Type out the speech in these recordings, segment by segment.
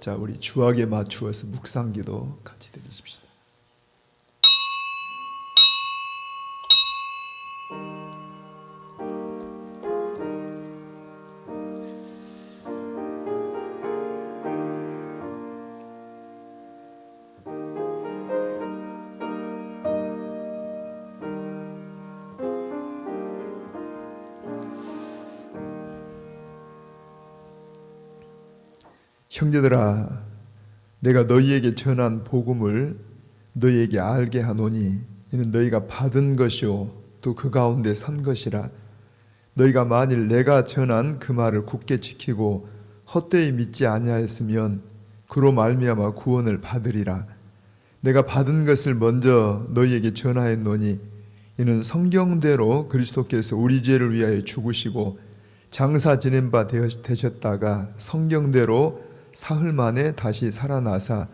자, 우리 주악에 맞추어서 묵상기도 같이 드리십시다. 형제들아, 내가 너희에게 전한 복음을 너희에게 알게 하노니 이는 너희가 받은 것이요 또 그 가운데 선 것이라. 너희가 만일 내가 전한 그 말을 굳게 지키고 헛되이 믿지 아니하였으면 그로 말미암아 구원을 받으리라. 내가 받은 것을 먼저 너희에게 전하였노니 이는 성경대로 그리스도께서 우리 죄를 위하여 죽으시고 장사 지낸 바 되셨다가 성경대로 사흘 만에 다시 살아나사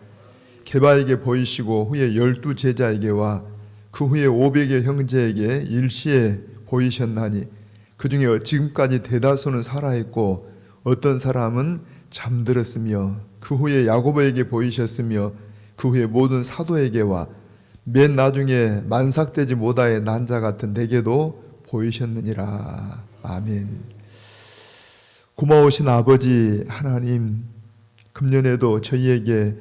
게바에게 보이시고 후에 12 제자에게와 그 후에 500여 형제에게 일시에 보이셨나니 그 중에 지금까지 대다수는 살아있고 어떤 사람은 잠들었으며 그 후에 야고보에게 보이셨으며 그 후에 모든 사도에게와 맨 나중에 만삭되지 못하여 난 자 같은 내게도 보이셨느니라. 아멘. 고마우신 아버지 하나님, 금년에도 저희에게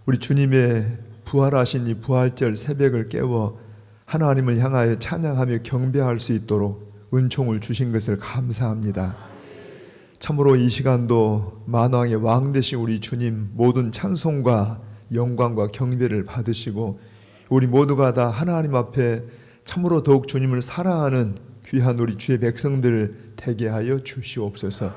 우리 주님의 부활하신 이 부활절 새벽을 깨워 하나님을 향하여 찬양하며 경배할 수 있도록 은총을 주신 것을 감사합니다. 참으로 이 시간도 만왕의 왕 되신 우리 주님 모든 찬송과 영광과 경배를 받으시고 우리 모두가 다 하나님 앞에 참으로 더욱 주님을 사랑하는 귀한 우리 주의 백성들 되게 하여 주시옵소서.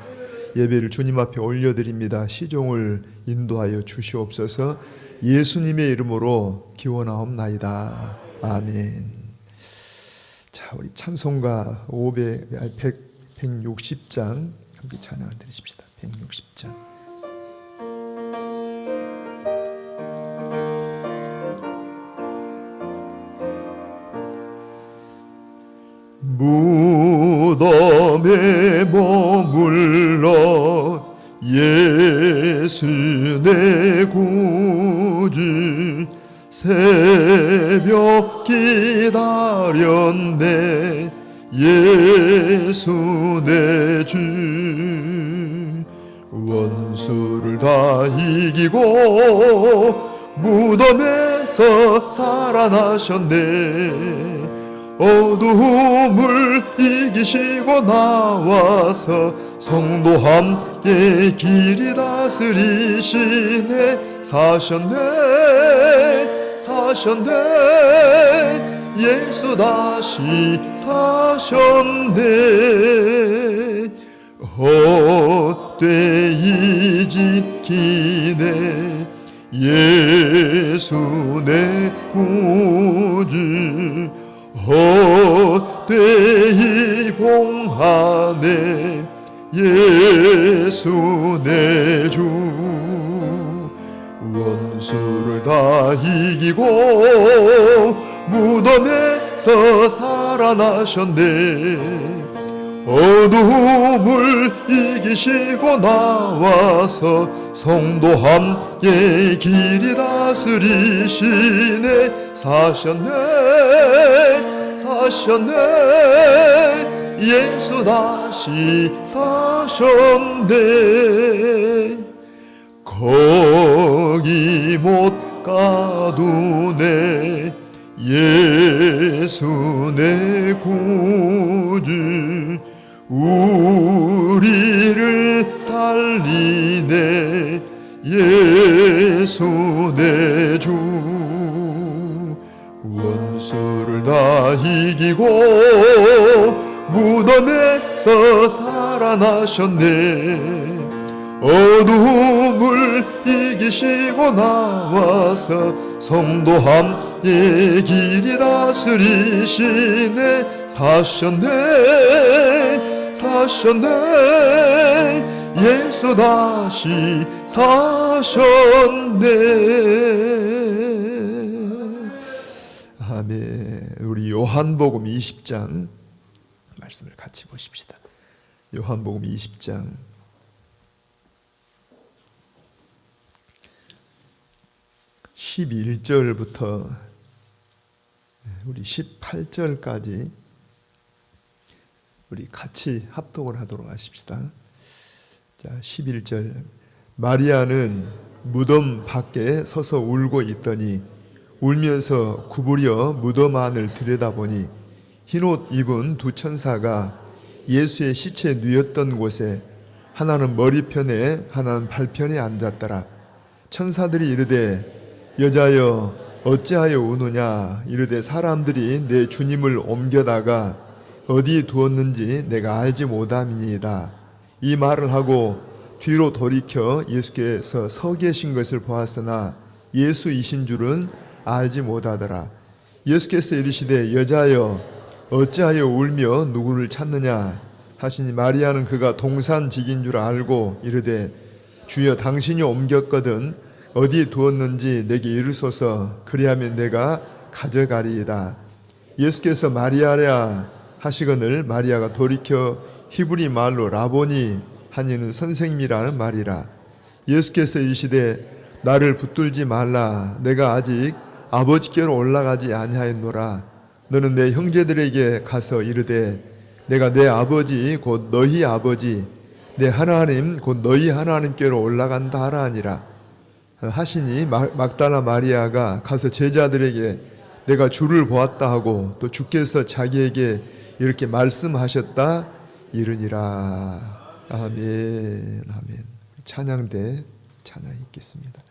예배를 주님 앞에 올려드립니다. 시종을 인도하여 주시옵소서. 예수님의 이름으로 기원하옵나이다. 아멘. 자, 우리 찬송가 160장 함께 찬양을 드리십시다. 160장. 무덤에 머물러 예수 내 구주 새벽 기다렸네 예수 내 주 원수를 다 이기고 무덤에서 살아나셨네 어두움을 이기시고 나와서 성도 함께 길이 다스리시네 사셨네 예수 다시 사셨네 헛되이 지키네 예수 내 구주 헛되이 봉하네 예수 내 주 원수를 다 이기고 무덤에서 살아나셨네 어두움을 이기시고 나와서 성도 함께 길이 다스리시네 사셨네 예수 다시 사셨네 거기 못 가두네 예수 내 구주 우리를 살리네 예수 내 주 원수를 다 이기고 무덤에서 살아나셨네 어두움을 이기시고 나와서 성도 함께 길이 다스리시네 사셨네 예수 다시 사셨네. 아멘. 우리 요한복음 20장 말씀을 같이 보십시다. 요한복음 20장 11절부터 우리 18절까지 우리 같이 합독을 하도록 하십시다. 자, 11절. 마리아는 무덤 밖에 서서 울고 있더니 울면서 구부려 무덤 안을 들여다보니 흰옷 입은 두 천사가 예수의 시체 누였던 곳에 하나는 머리편에 하나는 발편에 앉았더라. 천사들이 이르되 여자여 어찌하여 우느냐. 이르되 사람들이 내 주님을 옮겨다가 어디 두었는지 내가 알지 못함이니이다. 이 말을 하고 뒤로 돌이켜 예수께서 서 계신 것을 보았으나 예수이신 줄은 알지 못하더라. 예수께서 이르시되 여자여 어찌하여 울며 누구를 찾느냐 하시니 마리아는 그가 동산직인 줄 알고 이르되 주여 당신이 옮겼거든 어디 두었는지 내게 이르소서. 그리하면 내가 가져가리이다. 예수께서 마리아랴 하시거늘 마리아가 돌이켜 히브리 말로 라보니 하니는 선생님이라는 말이라. 예수께서 이르시되 나를 붙들지 말라. 내가 아직 아버지께로 올라가지 아니하였노라. 너는 내 형제들에게 가서 이르되 내가 내 아버지 곧 너희 아버지 내 하나님 곧 너희 하나님께로 올라간다 하라 하니라. 하시니 막달라 마리아가 가서 제자들에게 내가 주를 보았다 하고 또 주께서 자기에게 이렇게 말씀하셨다 이르니라. 아멘. 아멘. 찬양대 찬양 있겠습니다.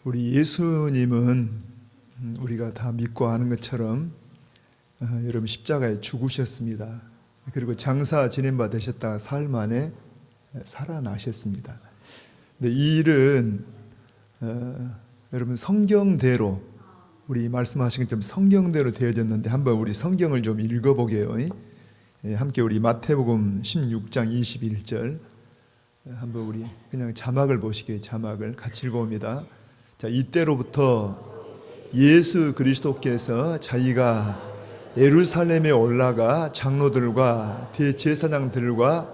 우리 예수님은 우리가 다 믿고 아는 것처럼 여러분 십자가에 죽으셨습니다. 그리고 장사 지낸 바 되셨다가 사흘 만에 살아나셨습니다. 근데 이 일은 여러분 성경대로 우리 말씀하신 것처럼 성경대로 되어졌는데 한번 우리 성경을 좀 읽어보게요. 함께 우리 마태복음 16장 21절 한번 우리 그냥 자막을 보시게요. 자막을 같이 읽어봅니다. 자, 이때로부터 예수 그리스도께서 자기가 예루살렘에 올라가 장로들과 대제사장들과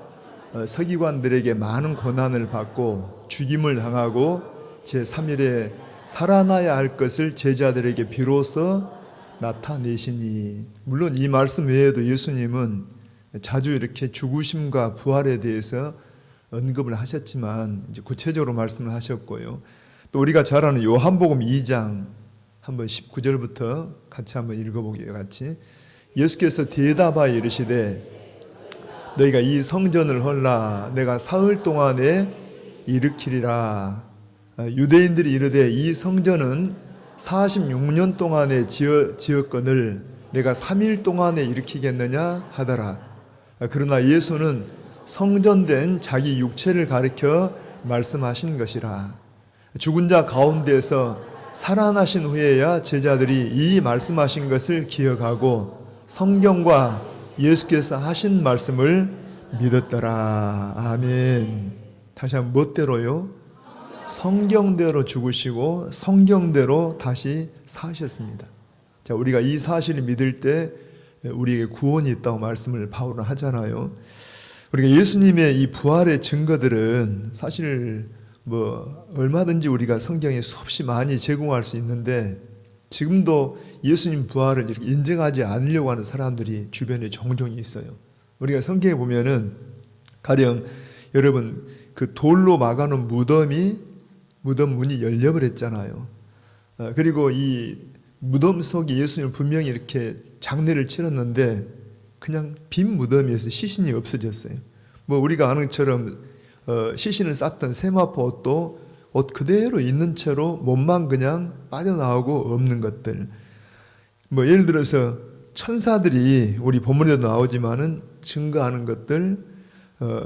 서기관들에게 많은 고난을 받고 죽임을 당하고 제3일에 살아나야 할 것을 제자들에게 비로소 나타내시니. 물론 이 말씀 외에도 예수님은 자주 이렇게 죽으심과 부활에 대해서 언급을 하셨지만 이제 구체적으로 말씀을 하셨고요. 또 우리가 잘 아는 요한복음 2장 한번 19절부터 같이 한번 읽어보게요. 같이. 예수께서 대답하여 이르시되 너희가 이 성전을 헐라 내가 사흘 동안에 일으키리라. 유대인들이 이르되 이 성전은 46년 동안에 지었거늘 내가 3일 동안에 일으키겠느냐 하더라. 그러나 예수는 성전된 자기 육체를 가리켜 말씀하신 것이라. 죽은 자 가운데서 살아나신 후에야 제자들이 이 말씀하신 것을 기억하고 성경과 예수께서 하신 말씀을 믿었더라. 아멘. 다시 한번 멋대로요? 성경대로 죽으시고 성경대로 다시 사셨습니다. 자, 우리가 이 사실을 믿을 때 우리에게 구원이 있다고 말씀을 바울은 하잖아요. 우리가 예수님의 이 부활의 증거들은 사실 얼마든지 우리가 성경에 수없이 많이 제공할 수 있는데 지금도 예수님 부활을 이렇게 인정하지 않으려고 하는 사람들이 주변에 종종 있어요. 우리가 성경에 보면은 가령 여러분 그 돌로 막아놓은 무덤 문이 열려버렸잖아요. 그리고 이 무덤 속에 예수님 분명히 이렇게 장례를 치렀는데 그냥 빈 무덤에서 시신이 없어졌어요. 우리가 아는 것처럼 시신을 쌌던 세마포 옷도 옷 그대로 있는 채로 몸만 그냥 빠져나오고 없는 것들. 예를 들어서 천사들이 우리 본문에도 나오지만은 증거하는 것들,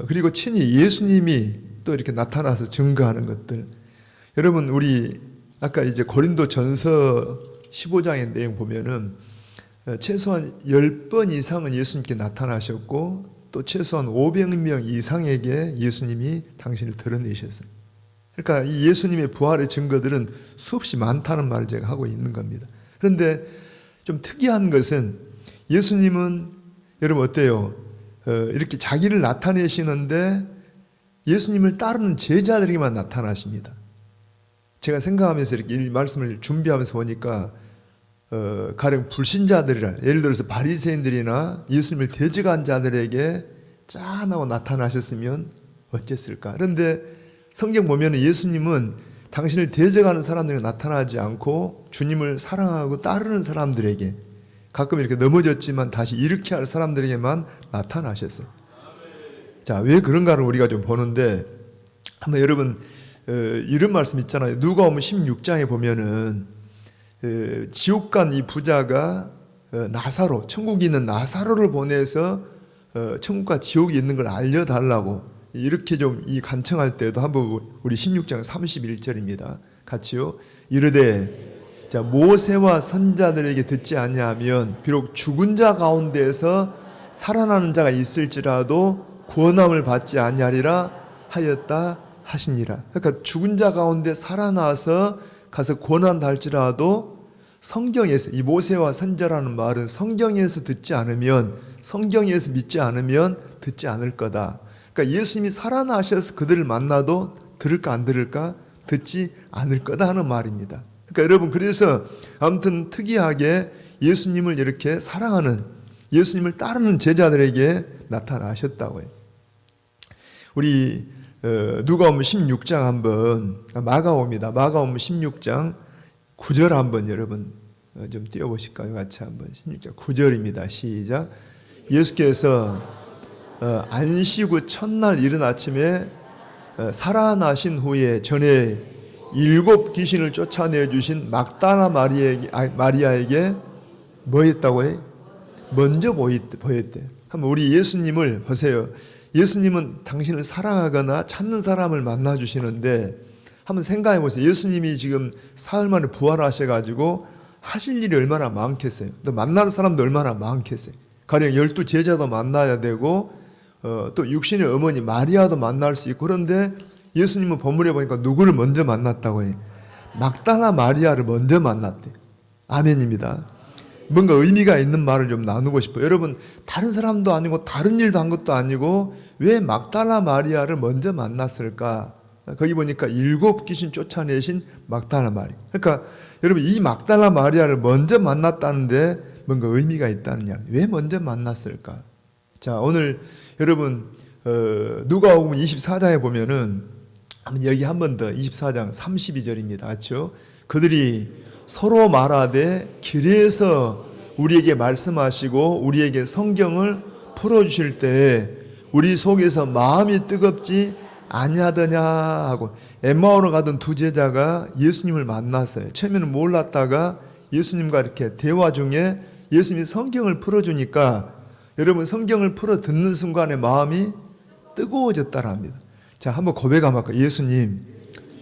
그리고 친히 예수님이 또 이렇게 나타나서 증거하는 것들. 여러분 우리 아까 이제 고린도전서 15장의 내용 보면은 최소한 10번 이상은 예수님께 나타나셨고 또 최소한 500명 이상에게 예수님이 당신을 드러내셨어요. 그러니까 이 예수님의 부활의 증거들은 수없이 많다는 말을 제가 하고 있는 겁니다. 그런데 좀 특이한 것은 예수님은 여러분 어때요? 이렇게 자기를 나타내시는데 예수님을 따르는 제자들에게만 나타나십니다. 제가 생각하면서 이렇게 이 말씀을 준비하면서 보니까 가령 불신자들이라 예를 들어서 바리새인들이나 예수님을 대적한 자들에게 짠하고 나타나셨으면 어땠을까? 그런데 성경 보면 예수님은 당신을 대적하는 사람들에게 나타나지 않고 주님을 사랑하고 따르는 사람들에게 가끔 이렇게 넘어졌지만 다시 일으켜야 할 사람들에게만 나타나셨어요. 자, 왜 그런가를 우리가 좀 보는데 한번 여러분 이런 말씀 있잖아요. 누가복음 16장에 보면은 지옥 간 이 부자가 나사로, 천국에 있는 나사로를 보내서 천국과 지옥이 있는 걸 알려달라고 이렇게 좀 이 간청할 때도 한번 우리 16장 31절입니다. 같이요. 이르되 자 모세와 선자들에게 듣지 아니하면 비록 죽은 자 가운데서 살아나는 자가 있을지라도 구원함을 받지 아니하리라 하였다 하시니라. 그러니까 죽은 자 가운데 살아나서 가서 구원한다 할지라도 성경에서 이 모세와 선자라는 말은 성경에서 듣지 않으면 성경에서 믿지 않으면 듣지 않을 거다. 그러니까 예수님이 살아나셔서 그들을 만나도 들을까 안 들을까 듣지 않을 거다 하는 말입니다. 그러니까 여러분 그래서 아무튼 특이하게 예수님을 이렇게 사랑하는 예수님을 따르는 제자들에게 나타나셨다고요. 우리 누가복음 16장 한번 마가복음입니다. 마가복음 16장 9절 한번 여러분 좀 띄워보실까요? 같이 한번 16장 9절입니다. 시작. 예수께서 안식 후 첫날 이른 아침에 살아나신 후에 전에 7 귀신을 쫓아내 주신 막달라 마리아에게 뭐 했다고 해? 먼저 보였대. 한번 우리 예수님을 보세요. 예수님은 당신을 사랑하거나 찾는 사람을 만나 주시는데 한번 생각해 보세요. 예수님이 지금 사흘 만에 부활하셔가지고 하실 일이 얼마나 많겠어요. 또 만날 사람도 얼마나 많겠어요. 가령 12 제자도 만나야 되고 또 육신의 어머니 마리아도 만날 수 있고, 그런데 예수님은 본문에 보니까 누구를 먼저 만났다고 해요? 막달라 마리아를 먼저 만났대. 아멘입니다. 뭔가 의미가 있는 말을 좀 나누고 싶어요. 여러분, 다른 사람도 아니고 다른 일도 한 것도 아니고 왜 막달라 마리아를 먼저 만났을까? 거기 보니까 7 귀신 쫓아내신 막달라 마리아. 그러니까 여러분, 이 막달라 마리아를 먼저 만났다는데 뭔가 의미가 있다는 이야기. 왜 먼저 만났을까? 자, 오늘 여러분 누가복음 24장에 보면은 여기 한 번 더 24장 32절입니다. 맞죠? 그들이 서로 말하되 길에서 우리에게 말씀하시고 우리에게 성경을 풀어주실 때 우리 속에서 마음이 뜨겁지 아니하더냐 하고, 엠마오로 가던 2 제자가 예수님을 만났어요. 처음에는 몰랐다가 예수님과 이렇게 대화 중에 예수님이 성경을 풀어주니까 여러분, 성경을 풀어 듣는 순간에 마음이 뜨거워졌다랍니다. 자, 한번 고백 한번 할까요? 예수님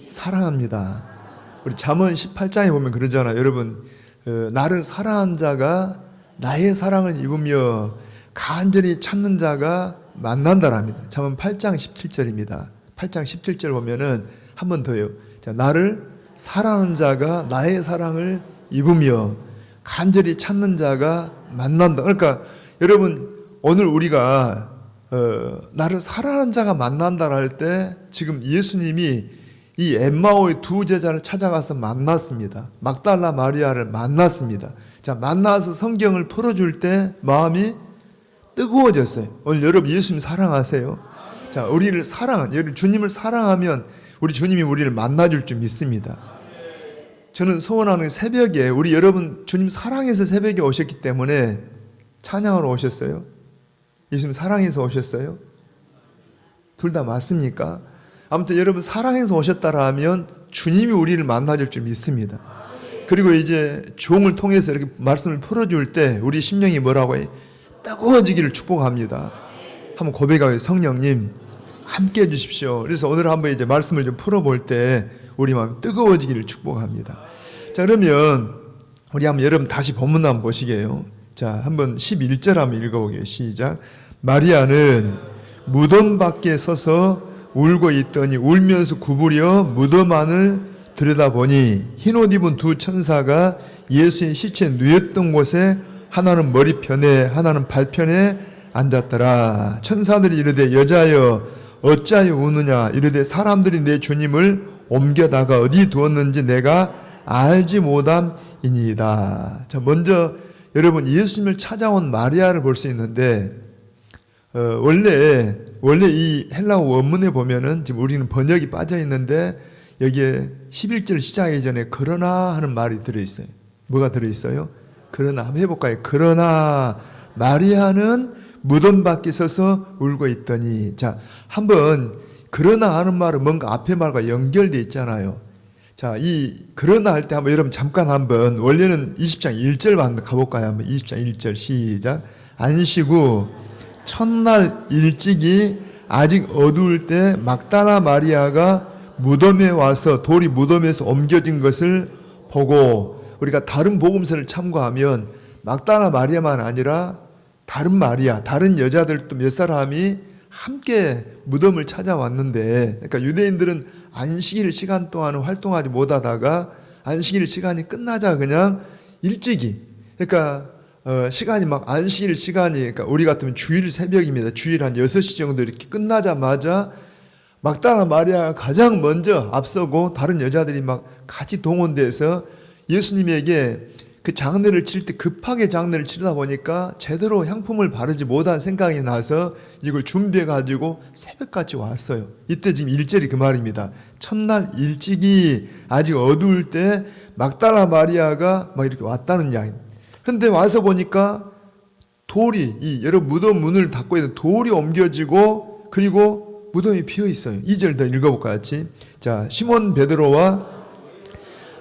사랑합니다. 우리 잠언 18장에 보면 그러잖아요. 여러분, 나를 사랑한 자가 나의 사랑을 입으며 간절히 찾는 자가 만난다랍니다. 잠언 8장 17절입니다. 8장 17절 보면은 한 번 더요. 자, 나를 사랑하는 자가 나의 사랑을 입으며 간절히 찾는 자가 만난다. 그러니까 여러분, 오늘 우리가 나를 사랑하는 자가 만난다 할 때 지금 예수님이 이 엠마오의 2 제자를 찾아가서 만났습니다. 막달라 마리아를 만났습니다. 자, 만나서 성경을 풀어줄 때 마음이 뜨거워졌어요. 오늘 여러분, 예수님 사랑하세요? 자, 우리를 여러분, 주님을 사랑하면 우리 주님이 우리를 만나줄 줄 믿습니다. 저는 소원하는 새벽에 우리 여러분 주님 사랑해서 새벽에 오셨기 때문에 찬양하러 오셨어요? 예수님 사랑해서 오셨어요? 둘 다 맞습니까? 아무튼 여러분, 사랑해서 오셨다라 하면 주님이 우리를 만나줄 줄 믿습니다. 그리고 이제 종을 통해서 이렇게 말씀을 풀어줄 때 우리 심령이 뭐라고 해? 뜨거워지기를 축복합니다. 한번 고백하게, 성령님 함께 해주십시오. 그래서 오늘 한번 이제 말씀을 좀 풀어볼 때 우리 마음 뜨거워지기를 축복합니다. 자, 그러면 우리 한번 여러분 다시 본문 한번 보시게요. 자, 한번 11절 한번 읽어보게요. 시작. 마리아는 무덤 밖에 서서 울고 있더니 울면서 구부려 무덤 안을 들여다보니 흰옷 입은 2 천사가 예수의 시체 누였던 곳에 하나는 머리편에 하나는 발편에 앉았더라. 천사들이 이르되 여자여 어찌하여 우느냐, 이르되 사람들이 내 주님을 옮겨다가 어디 두었는지 내가 알지 못함이니이다. 자, 먼저 여러분, 예수님을 찾아온 마리아를 볼 수 있는데 원래 이 헬라어 원문에 보면은 지금 우리는 번역이 빠져 있는데 여기에 11절 시작하기 전에 그러나 하는 말이 들어있어요. 뭐가 들어있어요? 그러나 한번 해볼까요? 그러나 마리아는 무덤 밖에 서서 울고 있더니. 자, 한번 그러나 하는 말은 뭔가 앞에 말과 연결되어 있잖아요. 자, 이 그러나 할 때 한번 여러분 잠깐 한번 원래는 20장 1절만 한번 가볼까요? 한번 20장 1절 시작. 안식 후 첫날 일찍이 아직 어두울 때 막달라 마리아가 무덤에 와서 돌이 무덤에서 옮겨진 것을 보고, 우리가 다른 복음서를 참고하면 막달라 마리아만 아니라 다른 마리아, 다른 여자들도 몇 사람이 함께 무덤을 찾아왔는데, 그러니까 유대인들은 안식일 시간 동안은 활동하지 못하다가 안식일 시간이 끝나자 그냥 일찍이, 그러니까 시간이 막 안식일 시간이, 그러니까 우리 같으면 주일 새벽입니다. 주일 한 6시 정도 이렇게 끝나자마자 막달라 마리아가 가장 먼저 앞서고 다른 여자들이 막 같이 동원돼서 예수님에게 그 장례를 칠 때 급하게 장례를 치르다 보니까 제대로 향품을 바르지 못한 생각이 나서 이걸 준비해가지고 새벽같이 왔어요. 이때 지금 1절이 그 말입니다. 첫날 일찍이 아직 어두울 때 막달라 마리아가 막 이렇게 왔다는 이야기입니다. 근데 와서 보니까 돌이, 이 여러분 무덤 문을 닫고 있는 돌이 옮겨지고 그리고 무덤이 비어 있어요. 2절 더 읽어볼까 같이. 자, 시몬 베드로와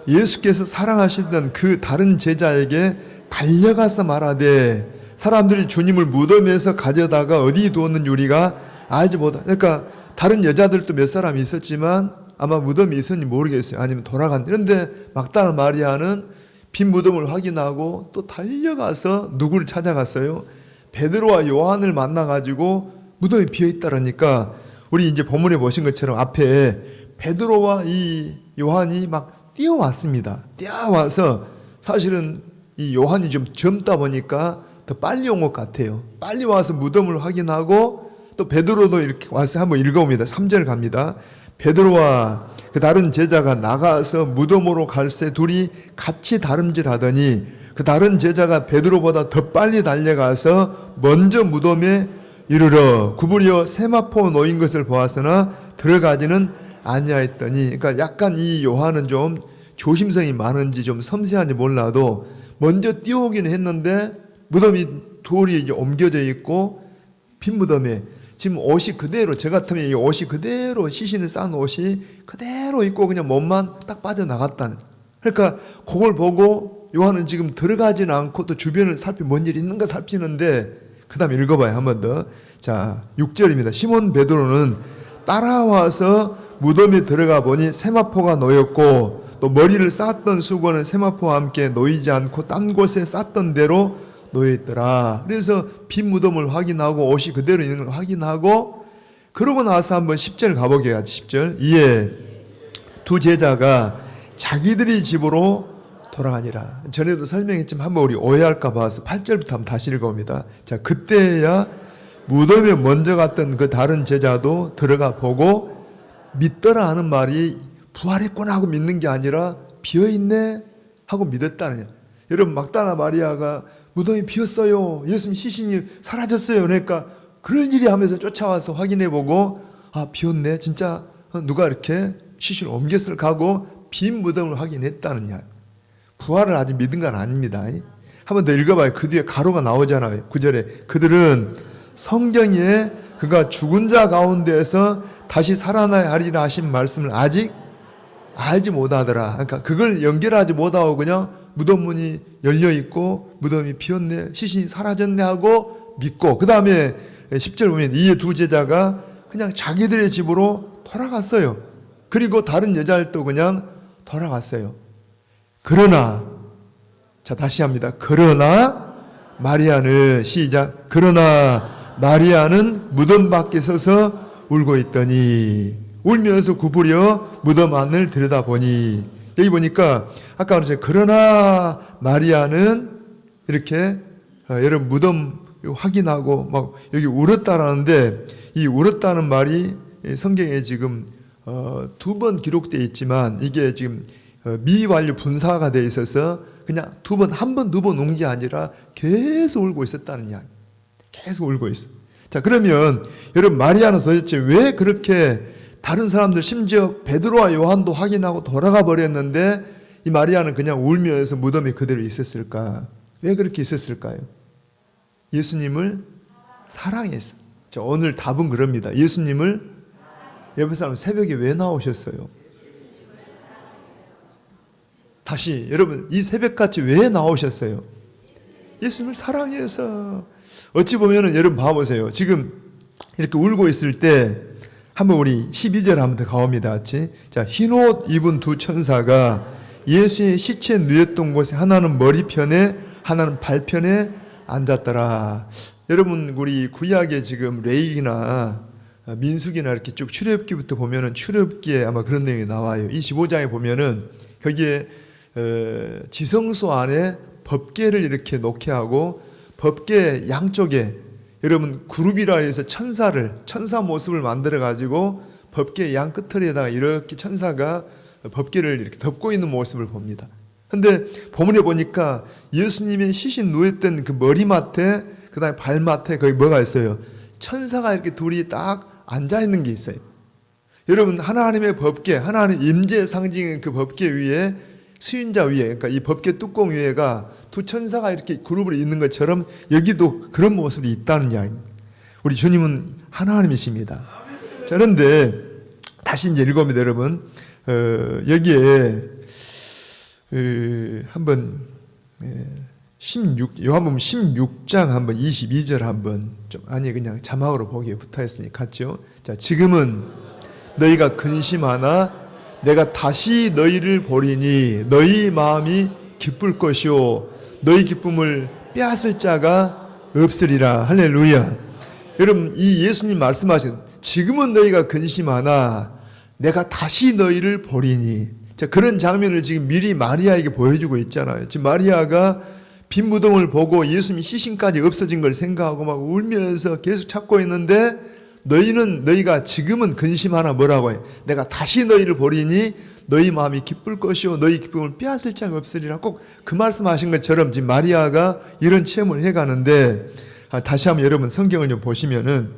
예수께서 사랑하시던 그 다른 제자에게 달려가서 말하되 사람들이 주님을 무덤에서 가져다가 어디 두었는지 우리가 알지 못하. 그러니까 다른 여자들도 몇 사람이 있었지만 아마 무덤이 있었는지 모르겠어요. 아니면 돌아간. 그런데 막다나 마리아는 빈 무덤을 확인하고 또 달려가서 누구를 찾아갔어요? 베드로와 요한을 만나가지고 무덤이 비어있다라니까 우리 이제 본문에 보신 것처럼 앞에 베드로와 이 요한이 막 뛰어왔습니다. 뛰어와서 사실은 이 요한이 좀 젊다 보니까 더 빨리 온 것 같아요. 빨리 와서 무덤을 확인하고 또 베드로도 이렇게 와서 한번 읽어봅니다. 3절 갑니다. 베드로와 그 다른 제자가 나가서 무덤으로 갈새 둘이 같이 다름질하더니 그 다른 제자가 베드로보다 더 빨리 달려가서 먼저 무덤에 이르러 구부려 세마포 놓인 것을 보았으나 들어가지는 아니하였더니, 그러니까 약간 이 요한은 좀 조심성이 많은지 좀 섬세한지 몰라도 먼저 뛰어오기는 했는데 무덤이 돌이 이제 옮겨져 있고 빈 무덤에 지금 옷이 그대로, 저 같으면 이 옷이 그대로 시신을 싼 옷이 그대로 있고 그냥 몸만 딱 빠져나갔다는. 그러니까 그걸 보고 요한은 지금 들어가지는 않고 또 주변을 뭔 일이 있는가 살피는데, 그 다음에 읽어봐요. 한 번 더. 자, 6절입니다. 시몬 베드로는 따라와서 무덤에 들어가 보니 세마포가 놓였고 또 머리를 쌓았던 수건은 세마포와 함께 놓이지 않고 딴 곳에 쌓던 대로 놓여있더라. 그래서 빈 무덤을 확인하고 옷이 그대로 있는 걸 확인하고, 그러고 나서 한번 10절 가보게요. 10절. 이에 두 제자가 자기들이 집으로 돌아가니라. 전에도 설명했지만 한번 우리 오해할까 봐서 8절부터 한번 다시 읽어봅니다. 자, 그때야 무덤에 먼저 갔던 그 다른 제자도 들어가 보고 믿더라 하는 말이 부활했구나 하고 믿는 게 아니라 비어있네 하고 믿었다는. 여러분, 막다나 마리아가 무덤이 비었어요, 예수님 시신이 사라졌어요, 그러니까 그런 일이 하면서 쫓아와서 확인해보고 아, 비었네, 진짜 누가 이렇게 시신을 옮겼을 가고 빈 무덤을 확인했다는 야. 부활을 아직 믿은 건 아닙니다. 한 번 더 읽어봐요. 그 뒤에 가로가 나오잖아요. 9절에 그들은 성경에 그가 죽은 자 가운데에서 다시 살아나야 하리라 하신 말씀을 아직 알지 못하더라. 그러니까 그걸 연결하지 못하고 그냥 무덤 문이 열려 있고 무덤이 비었네, 시신이 사라졌네 하고 믿고, 그 다음에 10절 보면 이에 두 제자가 그냥 자기들의 집으로 돌아갔어요. 그리고 다른 여자들도 그냥 돌아갔어요. 그러나, 자 다시 합니다. 그러나 마리아는, 시작, 그러나 마리아는 무덤 밖에 서서 울고 있더니, 울면서 구부려 무덤 안을 들여다보니, 여기 보니까 아까 말했죠. 그러나 마리아는 이렇게 여러분 무덤 확인하고 막 여기 울었다라는데, 이 울었다는 말이 성경에 지금 두 번 기록되어 있지만 이게 지금 미완료 분사가 되어 있어서 그냥 두 번, 한 번, 두 번 운 게 아니라 계속 울고 있었다는 이야기. 계속 울고 있어. 자, 그러면 여러분, 마리아는 도대체 왜 그렇게, 다른 사람들 심지어 베드로와 요한도 확인하고 돌아가 버렸는데 이 마리아는 그냥 울면서 무덤에 그대로 있었을까? 왜 그렇게 있었을까요? 예수님을 사랑했어. 자, 오늘 답은 그럽니다. 예수님을, 옆에 사람 새벽에 왜 나오셨어요? 다시 여러분, 이 새벽같이 왜 나오셨어요? 예수님을 사랑해서. 어찌 보면은 여러분 봐보세요. 지금 이렇게 울고 있을 때 한번 우리 12절 한번 더 가봅니다. 같이. 자, 흰옷 입은 두 천사가 예수의 시체 누였던 곳에 하나는 머리편에 하나는 발편에 앉았더라. 여러분, 우리 구약에 지금 레위기나 민수기나 이렇게 쭉 출애굽기부터 보면은 출애굽기에 아마 그런 내용이 나와요. 25장에 보면은 거기에 지성소 안에 법궤를 이렇게 놓게 하고 법궤 양쪽에 여러분 그룹이라 해서 천사 모습을 만들어 가지고 법궤 양 끝털에다가 이렇게 천사가 법궤를 이렇게 덮고 있는 모습을 봅니다. 근데 본문에 보니까 예수님의 시신 누웠던 그 머리맡에 그다음에 발맡에 거기 뭐가 있어요? 천사가 이렇게 둘이 딱 앉아 있는 게 있어요. 여러분, 하나님의 법궤, 하나님 임재 상징인 그 법궤 위에 수인자 위에, 그러니까 이 법궤 뚜껑 위에가 두 천사가 이렇게 그룹으로 있는 것처럼 여기도 그런 모습이 있다는 이야기입니다. 우리 주님은 하나님이십니다. 자, 그런데 다시 이제 읽어봅니다, 여러분. 여기에 한번 요한복음 16장 한번 22절 한번 좀 그냥 자막으로 보기에 붙어있으니 같죠? 자, 지금은 너희가 근심하나 내가 다시 너희를 보리니 너희 마음이 기쁠 것이요 너희 기쁨을 빼앗을 자가 없으리라. 할렐루야. 여러분, 이 예수님 말씀하신 지금은 너희가 근심하나 내가 다시 너희를 보리니, 자, 그런 장면을 지금 미리 마리아에게 보여주고 있잖아요. 지금 마리아가 빈 무덤을 보고 예수님이 시신까지 없어진 걸 생각하고 막 울면서 계속 찾고 있는데, 너희가 지금은 근심하나 뭐라고 해? 내가 다시 너희를 보리니 너희 마음이 기쁠 것이요 너희 기쁨을 빼앗을 자가 없으리라. 꼭 그 말씀하신 것처럼 지금 마리아가 이런 체험을 해가는데, 다시 한번 여러분 성경을 좀 보시면은,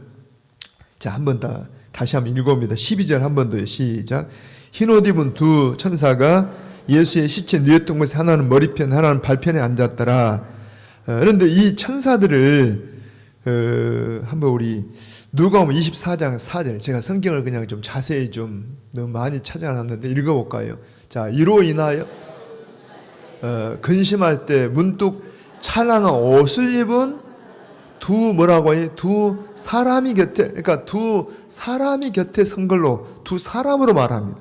자, 한번 다시 한번 읽어봅니다. 12절 한 번 더 시작. 흰옷 입은 두 천사가 예수의 시체 누웠던 곳에 하나는 머리편 하나는 발편에 앉았더라. 그런데 이 천사들을 한번 우리 누가복음 24장 4절, 제가 성경을 그냥 좀 자세히 좀 너무 많이 찾아놨는데 읽어볼까요? 자, 이로 인하여 근심할 때 문득 찬란한 옷을 입은 두 사람이 곁에, 그러니까 두 사람이 곁에 선 걸로 두 사람으로 말합니다.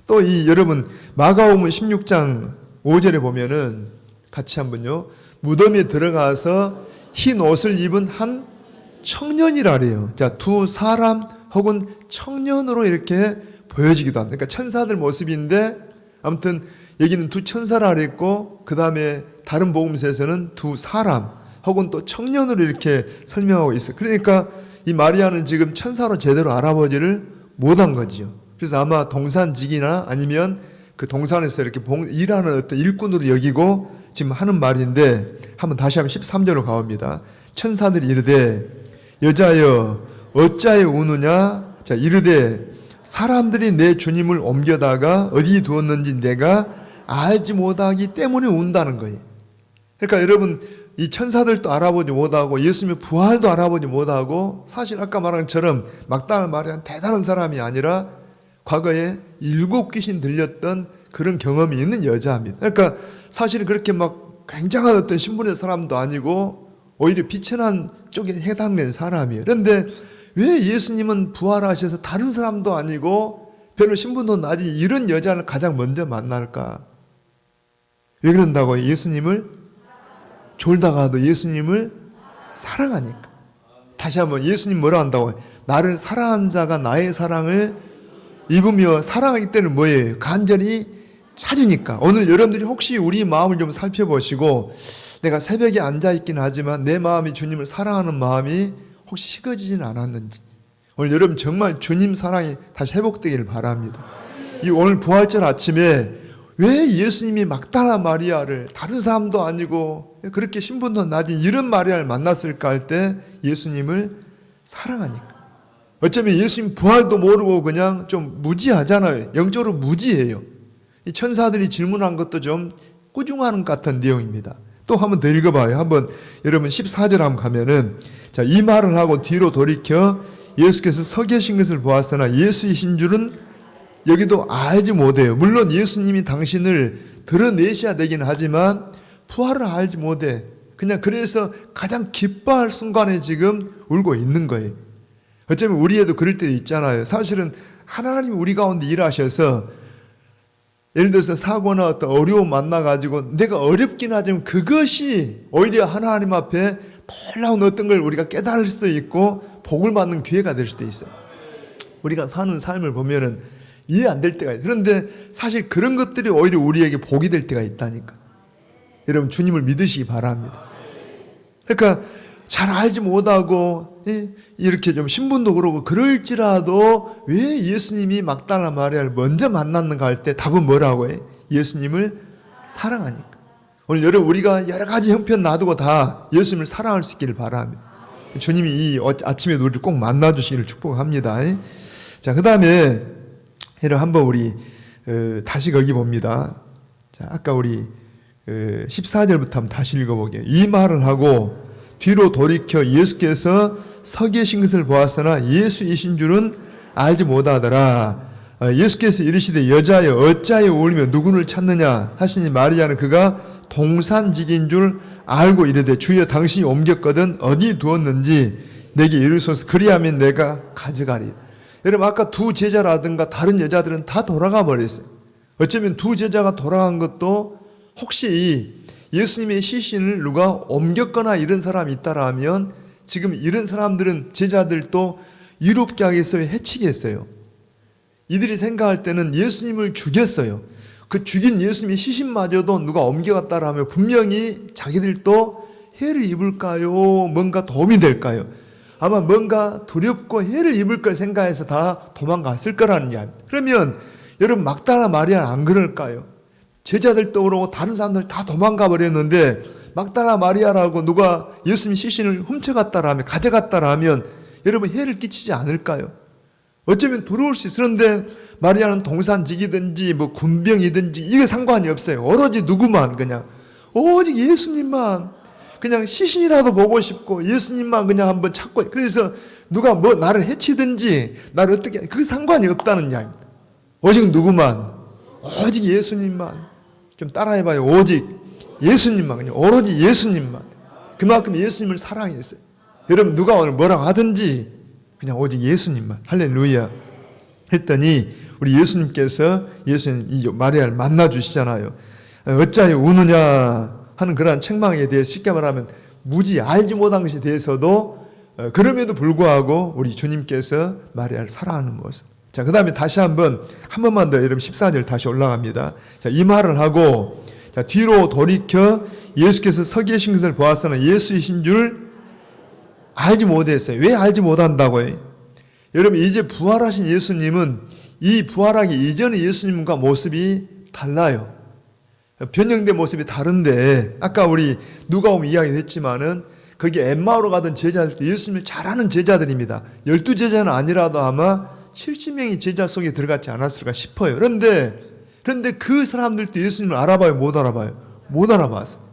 또 여러분 마가복음 16장 5절에 보면은 같이 한번요. 무덤에 들어가서 흰 옷을 입은 한 청년이라 그래요. 자, 두 사람 혹은 청년으로 이렇게 보여지기도 합니다. 그러니까 천사들 모습인데, 아무튼 여기는 두 천사라 그랬고, 그 다음에 다른 복음서에서는 두 사람 혹은 또 청년으로 이렇게 설명하고 있어요. 그러니까 이 마리아는 지금 천사로 제대로 알아보지를 못한 거죠. 그래서 아마 동산직이나 아니면 그 동산에서 이렇게 일하는 어떤 일꾼으로 여기고 지금 하는 말인데, 한번 다시 한번 13절로 가봅니다. 천사들이 이르되 여자여 어찌하여 우느냐. 자, 이르되 사람들이 내 주님을 옮겨다가 어디 두었는지 내가 알지 못하기 때문에 운다는 거예요. 그러니까 여러분, 이 천사들도 알아보지 못하고 예수님의 부활도 알아보지 못하고, 사실 아까 말한 것처럼 막달라 마리아는 대단한 사람이 아니라 과거에 7 귀신 들렸던 그런 경험이 있는 여자입니다. 그러니까 사실 그렇게 막 굉장한 어떤 신분의 사람도 아니고 오히려 비천한 쪽에 해당된 사람이에요. 그런데 왜 예수님은 부활하셔서 다른 사람도 아니고 별로 신분도 낮은 이런 여자를 가장 먼저 만날까? 왜 그런다고? 예수님을 졸다가도 예수님을 사랑하니까. 다시 한번, 예수님 뭐라 한다고? 나를 사랑한 자가 나의 사랑을 입으며 사랑하기 때문에 뭐예요? 간절히 찾으니까. 오늘 여러분들이 혹시 우리 마음을 좀 살펴보시고, 내가 새벽에 앉아있긴 하지만 내 마음이 주님을 사랑하는 마음이 혹시 식어지진 않았는지, 오늘 여러분 정말 주님 사랑이 다시 회복되기를 바랍니다. 이 오늘 부활절 아침에 왜 예수님이 막달라 마리아를, 다른 사람도 아니고 그렇게 신분도 낮은 이런 마리아를 만났을까 할 때 예수님을 사랑하니까. 어쩌면 예수님 부활도 모르고 그냥 좀 무지하잖아요. 영적으로 무지해요. 이 천사들이 질문한 것도 좀 꾸중하는 것 같은 내용입니다. 또 한번 더 읽어봐요. 한번 여러분 14절 한번 가면은, 자, 이 말을 하고 뒤로 돌이켜 예수께서 서 계신 것을 보았으나 예수이신 줄은 여기도 알지 못해요. 물론 예수님이 당신을 드러내셔야 되긴 하지만 부활을 알지 못해. 그냥 그래서 가장 기뻐할 순간에 지금 울고 있는 거예요. 어쩌면 우리에도 그럴 때도 있잖아요. 사실은 하나님이 우리 가운데 일하셔서, 예를 들어서 사고나 어떤 어려움 만나가지고 내가 어렵긴 하지만 그것이 오히려 하나님 앞에 놀라운 어떤 걸 우리가 깨달을 수도 있고 복을 받는 기회가 될 수도 있어요. 우리가 사는 삶을 보면은 이해 안 될 때가 있어요. 그런데 사실 그런 것들이 오히려 우리에게 복이 될 때가 있다니까. 여러분, 주님을 믿으시기 바랍니다. 그러니까 잘 알지 못하고 이렇게 좀 신분도 그러고 그럴지라도 왜 예수님이 막달라 마리아를 먼저 만났는가 할 때 답은 뭐라고 해? 예수님을 사랑하니까. 오늘 여러분, 우리가 여러 가지 형편 놔두고 다 예수님을 사랑할 수 있기를 바랍니다. 주님이 이 아침에 우리를 꼭 만나주시기를 축복합니다. 자, 그 다음에 여러분 한번 우리 다시 거기 봅니다. 자, 아까 우리 14절부터 한번 다시 읽어보게요. 이 말을 하고 뒤로 돌이켜 예수께서 서 계신 것을 보았으나 예수이신 줄은 알지 못하더라. 예수께서 이르시되 여자여 어찌하여 울며 누구를 찾느냐 하시니 마리아는 그가 동산직인 줄 알고 이르되 주여 당신이 옮겼거든 어디 두었는지 내게 이르소서 그리하면 내가 가져가리. 여러분 아까 두 제자라든가 다른 여자들은 다 돌아가 버렸어요. 어쩌면 두 제자가 돌아간 것도 혹시 예수님의 시신을 누가 옮겼거나 이런 사람이 있다라면 지금 이런 사람들은 제자들도 이롭게 하겠어요? 해치겠어요? 이들이 생각할 때는 예수님을 죽였어요. 그 죽인 예수님의 시신마저도 누가 옮겨갔다라면 분명히 자기들도 해를 입을까요? 뭔가 도움이 될까요? 아마 뭔가 두렵고 해를 입을 걸 생각해서 다 도망갔을 거라는 이야기. 그러면 여러분 막달라 마리아는 안 그럴까요? 제자들도 그러고 다른 사람들 다 도망가 버렸는데 막달라 마리아라고 누가 예수님 시신을 훔쳐갔다라면 가져갔다라면 여러분 해를 끼치지 않을까요? 어쩌면 두려울 수 있어. 그런데 마리아는 동산직이든지 뭐 군병이든지 이게 상관이 없어요. 오로지 누구만 그냥 오직 예수님만 그냥 시신이라도 보고 싶고 예수님만 그냥 한번 찾고 그래서 누가 뭐 나를 해치든지 나를 어떻게 그 상관이 없다는 이야기입니다. 오직 누구만 오직 예수님만 좀 따라해봐요. 오직 예수님만 그냥 오로지 예수님만 그만큼 예수님을 사랑했어요. 여러분 누가 오늘 뭐라고 하든지 그냥 오직 예수님만 할렐루야 했더니 우리 예수님께서 예수님 이 마리아를 만나 주시잖아요. 어찌하여 우느냐 하는 그러한 책망에 대해 쉽게 말하면 무지 알지 못한 것에 대해서도 그럼에도 불구하고 우리 주님께서 마리아를 사랑하는 모습. 자, 그 다음에 다시 한 번만 더 여러분 14절 다시 올라갑니다. 자, 이 말을 하고 자, 뒤로 돌이켜 예수께서 서 계신 것을 보았으나 예수이신 줄 알지 못했어요. 왜 알지 못한다고요? 여러분 이제 부활하신 예수님은 이 부활하기 이전의 예수님과 모습이 달라요. 변형된 모습이 다른데 아까 우리 누가복음 이야기했지만은 거기 엠마오로 가던 제자들도 예수님을 잘 아는 제자들입니다. 12제자는 아니라도 아마 70명이 제자 속에 들어갔지 않았을까 싶어요. 그런데 그 사람들도 예수님을 알아봐요? 못 알아봐요? 못 알아봤어요.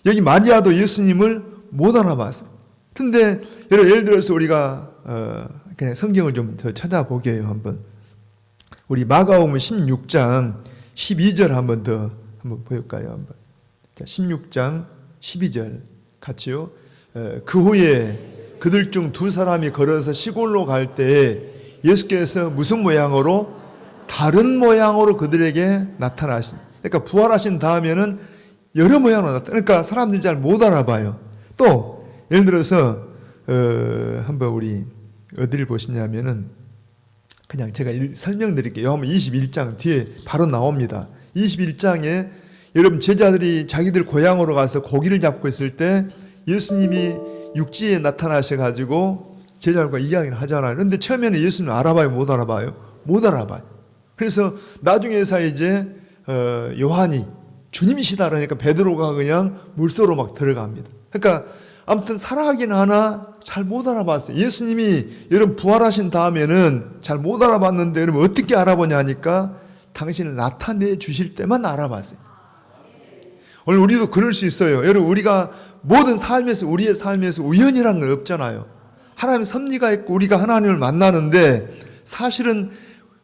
여기 마리아도 예수님을 못 알아봤어요. 근데 예를 들어서 우리가 그냥 성경을 좀 더 찾아보게요. 한번 우리 마가복음 16장 12절 한번 볼까요? 한번. 자, 16장 12절 같이요. 그 후에 그들 중 두 사람이 걸어서 시골로 갈 때 예수께서 무슨 모양으로? 다른 모양으로 그들에게 나타나신. 그러니까 부활하신 다음에는 여러 모양으로 나타나. 그러니까 사람들이 잘 못 알아봐요. 또 예를 들어서 한번 우리 어디를 보시냐면은 그냥 제가 설명드릴게요. 요한복음 21장 뒤에 바로 나옵니다. 21장에 여러분 제자들이 자기들 고향으로 가서 고기를 잡고 있을 때 예수님이 육지에 나타나셔가지고 제자들과 이야기를 하잖아요. 그런데 처음에는 예수님 알아봐요? 못 알아봐요? 못 알아봐요. 그래서 나중에서 이제 요한이 주님이시다 그러니까 베드로가 그냥 물속으로 막 들어갑니다. 그러니까 아무튼 살아가긴 하나 잘 못 알아봤어요. 예수님이 여러분 부활하신 다음에는 잘 못 알아봤는데 여러분 어떻게 알아보냐 하니까 당신을 나타내 주실 때만 알아봤어요. 오늘 우리도 그럴 수 있어요. 여러분 우리가 모든 삶에서 우리의 삶에서 우연이라는 건 없잖아요. 하나님의 섭리가 있고 우리가 하나님을 만나는데 사실은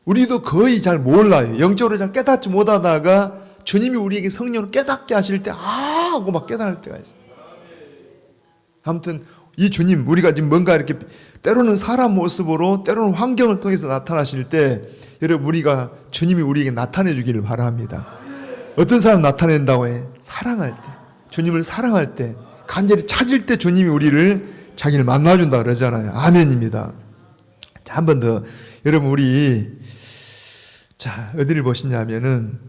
우리도 거의 잘 몰라요. 영적으로 잘 깨닫지 못하다가 주님이 우리에게 성령을 깨닫게 하실 때 하고 막 깨달을 때가 있어요. 아무튼 이 주님 우리가 지금 뭔가 이렇게 때로는 사람 모습으로 때로는 환경을 통해서 나타나실 때 여러분 우리가 주님이 우리에게 나타내 주기를 바랍니다. 어떤 사람 나타낸다고 해? 사랑할 때 주님을 사랑할 때 간절히 찾을 때 주님이 우리를 자기를 만나준다 그러잖아요. 아멘입니다. 자, 한 번 더 여러분 우리 자 어디를 보시냐면은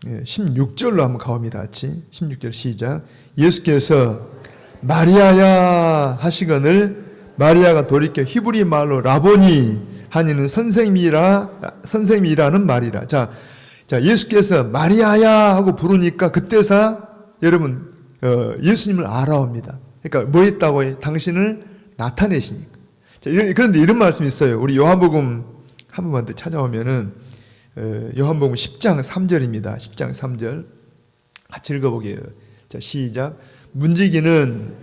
16절로 한번 가봅니다. 같이 16절 시작. 예수께서 마리아야 하시거늘 마리아가 돌이켜 히브리 말로 라보니 하니는 선생님이라는 말이라. 자 예수께서 마리아야 하고 부르니까 그때서 여러분 예수님을 알아옵니다. 그러니까 뭐 했다고 해? 당신을 나타내시니까. 자, 그런데 이런 말씀이 있어요. 우리 요한복음 한 번만 더 찾아오면은 요한복음 10장 3절입니다. 10장 3절 같이 읽어보게요. 자 시작. 문지기는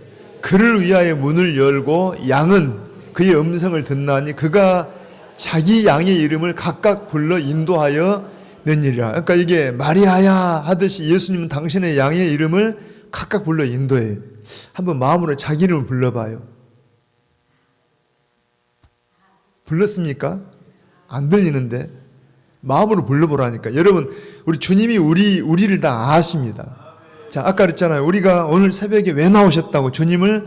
그를 위하여 문을 열고 양은 그의 음성을 듣나니 그가 자기 양의 이름을 각각 불러 인도하여 낸이라. 그러니까 이게 마리아야 하듯이 예수님은 당신의 양의 이름을 각각 불러 인도해요. 한번 마음으로 자기 이름을 불러봐요. 불렀습니까? 안 들리는데 마음으로 불러보라니까. 여러분, 우리 주님이 우리를 다 아십니다. 자, 아까 그랬잖아요. 우리가 오늘 새벽에 왜 나오셨다고. 주님을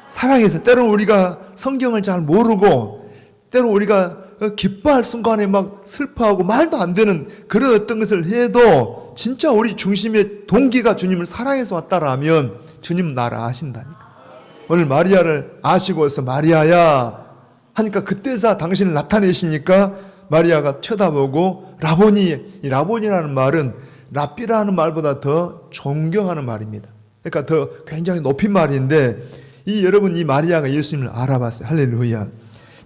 사랑해서. 때로는 우리가 성경을 잘 모르고, 때로 우리가 기뻐할 순간에 막 슬퍼하고 말도 안 되는 그런 어떤 것을 해도 진짜 우리 중심의 동기가 주님을 사랑해서 왔다라면 주님은 나를 아신다니까. 오늘 마리아를 아시고서 마리아야 하니까 그때서 당신을 나타내시니까 마리아가 쳐다보고 라보니, 이 라보니라는 말은 랍비라는 말보다 더 존경하는 말입니다. 그러니까 더 굉장히 높인 말인데 여러분 이 마리아가 예수님을 알아봤어요. 할렐루야.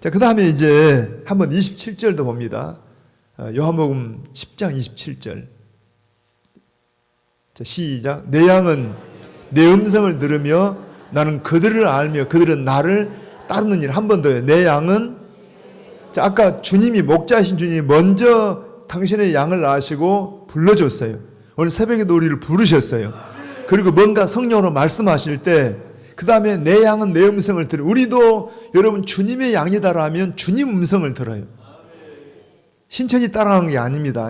자, 그 다음에 이제 한번 27절도 봅니다. 요한복음 10장 27절. 자, 시작. 내 양은 내 음성을 들으며 나는 그들을 알며 그들은 나를 따르느니라. 한 번 더요. 내 양은. 자, 아까 주님이 목자이신 주님이 먼저 당신의 양을 아시고 불러줬어요. 오늘 새벽에도 우리를 부르셨어요. 그리고 뭔가 성령으로 말씀하실 때 그 다음에 내 양은 내 음성을 들어요. 우리도 여러분 주님의 양이다라면 주님 음성을 들어요. 신천이 따라가는 게 아닙니다.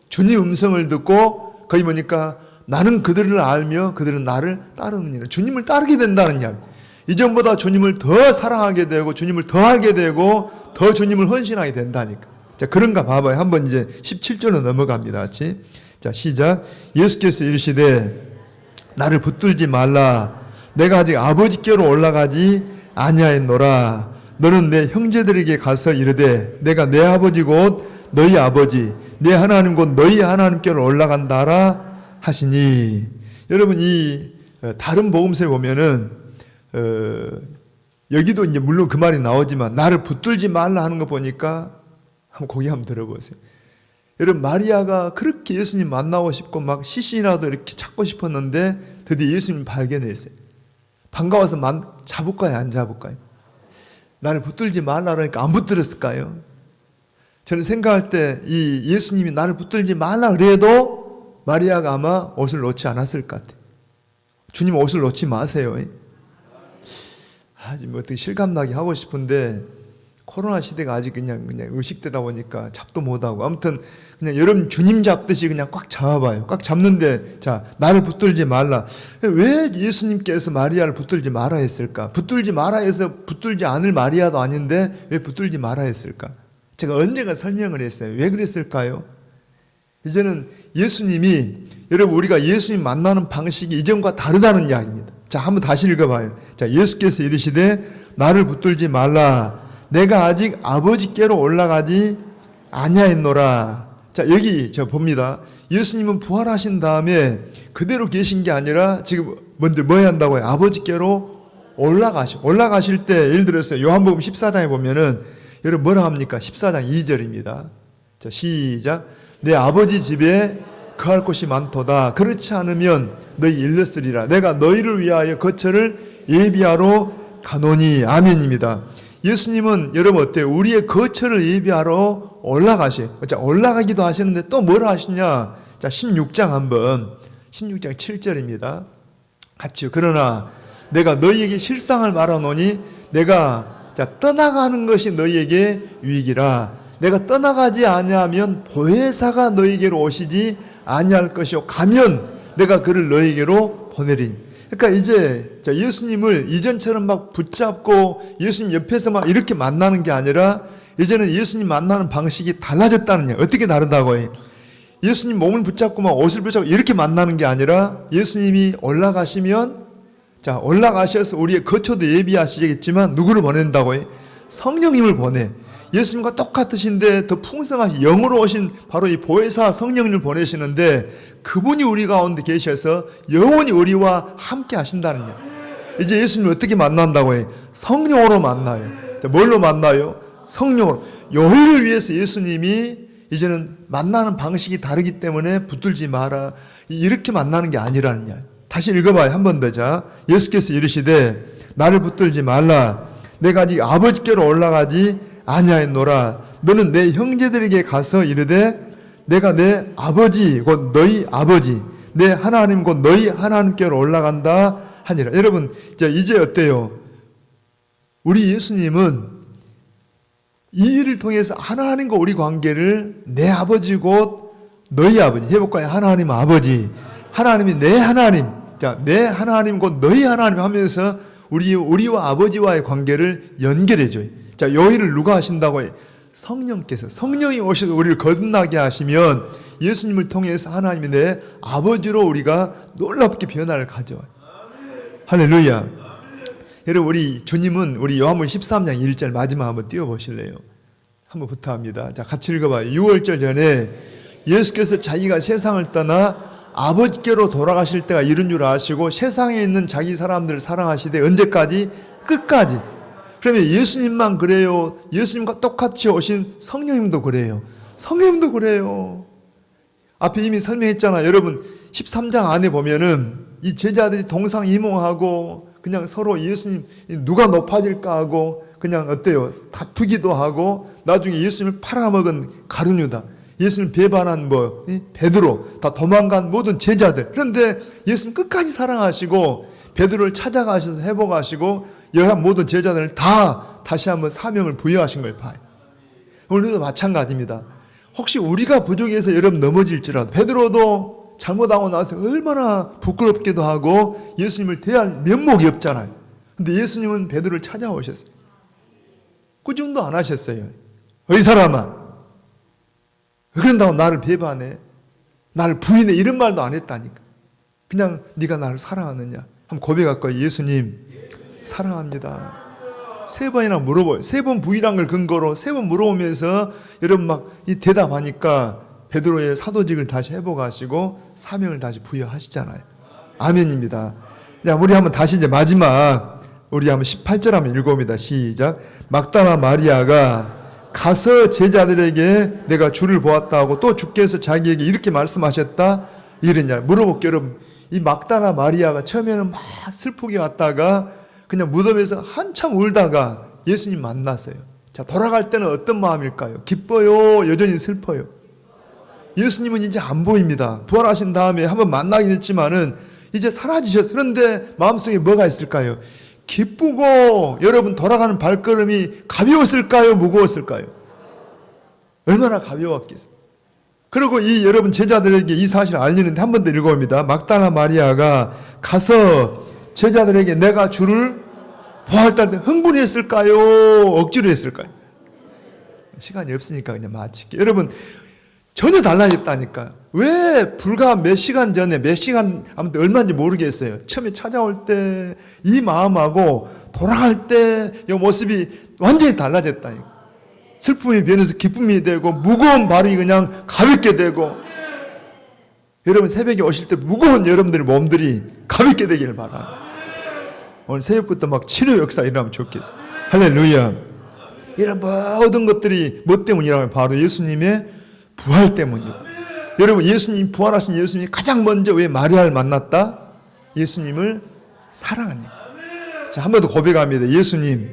주님 음성을 듣고 거기 보니까 나는 그들을 알며 그들은 나를 따르느니라. 주님을 따르게 된다는 이야기. 이전보다 주님을 더 사랑하게 되고 주님을 더 알게 되고 더 주님을 헌신하게 된다니까. 자, 그런가 봐봐요. 한번 이제 17절로 넘어갑니다. 같이. 자, 시작. 예수께서 이르시되 나를 붙들지 말라. 내가 아직 아버지께로 올라가지 아니하였노라. 너는 내 형제들에게 가서 이르되 내가 내 아버지 곧 너희 아버지 내 하나님 곧 너희 하나님께로 올라간다라 하시니. 여러분 이 다른 복음서에 보면은 여기도 이제 물론 그 말이 나오지만 나를 붙들지 말라 하는 거 보니까 한번 고개 한번 들어보세요. 여러분 마리아가 그렇게 예수님 만나고 싶고 막 시신이라도 이렇게 찾고 싶었는데 드디어 예수님 발견했어요. 반가워서 잡을까요? 안 잡을까요? 나를 붙들지 말라 그러니까 안 붙들었을까요? 저는 생각할 때 이 예수님이 나를 붙들지 말라 그래도 마리아가 아마 옷을 놓지 않았을 것 같아요. 주님 옷을 놓지 마세요. 지금 어떻게 실감나게 하고 싶은데 코로나 시대가 아직 그냥 의식되다 보니까 잡도 못하고 아무튼 그냥 여러분 주님 잡듯이 그냥 꽉 잡아봐요. 꽉 잡는데 자 나를 붙들지 말라. 왜 예수님께서 마리아를 붙들지 마라 했을까? 붙들지 마라 해서 붙들지 않을 마리아도 아닌데 왜 붙들지 마라 했을까? 제가 언젠가 설명을 했어요. 왜 그랬을까요? 이제는 예수님이 여러분 우리가 예수님 만나는 방식이 이전과 다르다는 이야기입니다. 자 한번 다시 읽어봐요. 자 예수께서 이르시되 나를 붙들지 말라. 내가 아직 아버지께로 올라가지 아니하였노라. 자 여기 저 봅니다. 예수님은 부활하신 다음에 그대로 계신 게 아니라 지금 먼저 뭐 해야 한다고요? 아버지께로 올라가실 때 예를 들어서 요한복음 14장에 보면은 여러분 뭐라 합니까? 14장 2절입니다. 자 시작. 내 아버지 집에 거할 곳이 많도다. 그렇지 않으면 너희 일렀으리라. 내가 너희를 위하여 거처를 예비하러 가노니. 아멘입니다. 예수님은 여러분 어때요? 우리의 거처를 예비하러 올라가셔요. 자, 올라가기도 하시는데 또 뭐라 하시냐? 자, 16장 한번 16장 7절입니다. 같이요. 그러나 내가 너희에게 실상을 말하노니 내가 떠나가는 것이 너희에게 유익이라. 내가 떠나가지 아니하면 보혜사가 너희에게로 오시지 아니할 것이요 가면 내가 그를 너희에게로 보내리니. 그러니까 이제 예수님을 이전처럼 막 붙잡고 예수님 옆에서 막 이렇게 만나는 게 아니라 이제는 예수님 만나는 방식이 달라졌다는 얘기예요. 어떻게 다르다고요? 예수님 몸을 붙잡고 막 옷을 붙잡고 이렇게 만나는 게 아니라 예수님이 올라가시면 자 올라가셔서 우리의 거처도 예비하시겠지만 누구를 보낸다고요? 성령님을 보내. 예수님과 똑같으신데 더 풍성하신 영으로 오신 바로 이 보혜사 성령님을 보내시는데 그분이 우리 가운데 계셔서 영원히 우리와 함께 하신다는 거. 이제 예수님을 어떻게 만난다고 해요? 성령으로 만나요. 뭘로 만나요? 성령으로. 여호를 위해서 예수님이 이제는 만나는 방식이 다르기 때문에 붙들지 마라. 이렇게 만나는 게 아니라는 거예요. 다시 읽어봐요. 한 번 더. 자, 예수께서 이르시되 나를 붙들지 말라. 내가 아직 아버지께로 올라가지 아니하였노라. 너는 내 형제들에게 가서 이르되 내가 내 아버지 곧 너희 아버지 내 하나님 곧 너희 하나님께로 올라간다 하니라. 여러분 이제 어때요? 우리 예수님은 이 일을 통해서 하나님과 우리 관계를 내 아버지 곧 너희 아버지 해볼까요? 하나님 아버지 하나님이 내 하나님 내 하나님 곧 너희 하나님 하면서 우리와 아버지와의 관계를 연결해줘요. 요 일을 누가 하신다고 해요? 성령께서. 성령이 오셔서 우리를 거듭나게 하시면 예수님을 통해서 하나님이 내 아버지로 우리가 놀랍게 변화를 가져와요. 할렐루야. 여러분 우리 주님은 우리 요한복음 13장 1절 마지막 한번 띄워보실래요? 한번 부탁합니다. 자, 같이 읽어봐요. 6월절 전에 예수께서 자기가 세상을 떠나 아버지께로 돌아가실 때가 이른 줄 아시고 세상에 있는 자기 사람들을 사랑하시되 언제까지? 끝까지. 그러면 예수님만 그래요? 예수님과 똑같이 오신 성령님도 그래요. 성령님도 그래요. 앞에 이미 설명했잖아요. 여러분 13장 안에 보면은 이 제자들이 동상이몽하고 그냥 서로 예수님 누가 높아질까 하고 그냥 어때요? 다투기도 하고 나중에 예수님을 팔아먹은 가룟유다, 예수님 배반한 베드로, 다 도망간 모든 제자들. 그런데 예수님 끝까지 사랑하시고 베드로를 찾아가셔서 회복하시고 여러 모든 제자들을 다 다시 한번 사명을 부여하신 걸 봐요. 오늘도 마찬가지입니다. 혹시 우리가 부족해서 여러분 넘어질지라도 베드로도 잘못하고 나서 얼마나 부끄럽기도 하고 예수님을 대할 면목이 없잖아요. 근데 예수님은 베드로를 찾아오셨어요. 꾸중도 안 하셨어요. 이 사람아, 그런다고 나를 배반해? 나를 부인해? 이런 말도 안 했다니까. 그냥 네가 나를 사랑하느냐? 한번 고백할 거예요. 예수님 사랑합니다. 3번이나 물어봐요. 3번 부인한 걸 근거로 3번 물어보면서 여러분 막 이 대답하니까 베드로의 사도직을 다시 회복하시고 사명을 다시 부여하시잖아요. 아멘입니다. 자, 우리 한번 다시 이제 마지막 우리 한번 18절 한번 읽어봅니다. 시작. 막다나 마리아가 가서 제자들에게 내가 주를 보았다 고 또 주께서 자기에게 이렇게 말씀하셨다 이랬냐 물어볼게요. 여러분 이 막다나 마리아가 처음에는 막 슬프게 왔다가 그냥 무덤에서 한참 울다가 예수님 만났어요. 자, 돌아갈 때는 어떤 마음일까요? 기뻐요? 여전히 슬퍼요? 예수님은 이제 안 보입니다. 부활하신 다음에 한번 만나긴 했지만은 이제 사라지셨어요. 그런데 마음속에 뭐가 있을까요? 기쁘고 여러분 돌아가는 발걸음이 가벼웠을까요? 무거웠을까요? 얼마나 가벼웠겠어요. 그리고 이 여러분 제자들에게 이 사실을 알리는데 한 번 더 읽어봅니다. 막다나 마리아가 가서 제자들에게 내가 주를 보았다 때 흥분했을까요? 억지로 했을까요? 시간이 없으니까 그냥 마칠게요. 여러분 전혀 달라졌다니까. 왜 불과 몇 시간 전에 몇 시간 아무튼 얼마인지 모르겠어요. 처음에 찾아올 때 이 마음하고 돌아갈 때 이 모습이 완전히 달라졌다니까. 슬픔이 변해서 기쁨이 되고 무거운 발이 그냥 가볍게 되고 여러분 새벽에 오실 때 무거운 여러분들의 몸들이 가볍게 되기를 바랍니다. 오늘 새벽부터 막 치료 역사 일어나면 좋겠어요. 할렐루야. 이런 모든 것들이 뭐 때문이라면 바로 예수님의 부활 때문이에요. 여러분 예수님 부활하신 예수님이 가장 먼저 왜 마리아를 만났다? 예수님을 사랑하니까. 자, 한 번 더 고백합니다. 예수님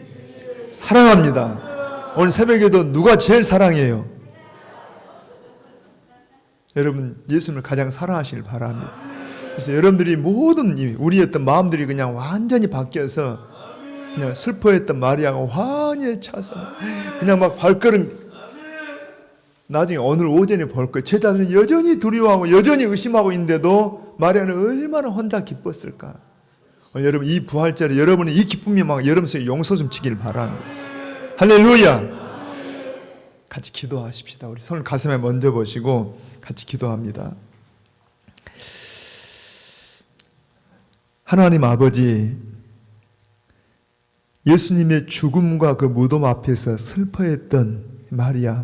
사랑합니다. 오늘 새벽에도 누가 제일 사랑해요? 여러분 예수님을 가장 사랑하시길 바랍니다. 그래서 여러분들이 모든 우리의 어떤 마음들이 그냥 완전히 바뀌어서 그냥 슬퍼했던 마리아가 환희에 차서 그냥 막 발걸음 나중에 오늘 오전에 볼 거예요. 제자들은 여전히 두려워하고 여전히 의심하고 있는데도 마리아는 얼마나 혼자 기뻤을까. 여러분 이 부활절에 여러분의 이 기쁨이 막 여러분 속에 용서 좀 치기를 바랍니다. 할렐루야. 같이 기도하십시다. 우리 손을 가슴에 먼저 보시고 같이 기도합니다. 하나님 아버지, 예수님의 죽음과 그 무덤 앞에서 슬퍼했던 마리아,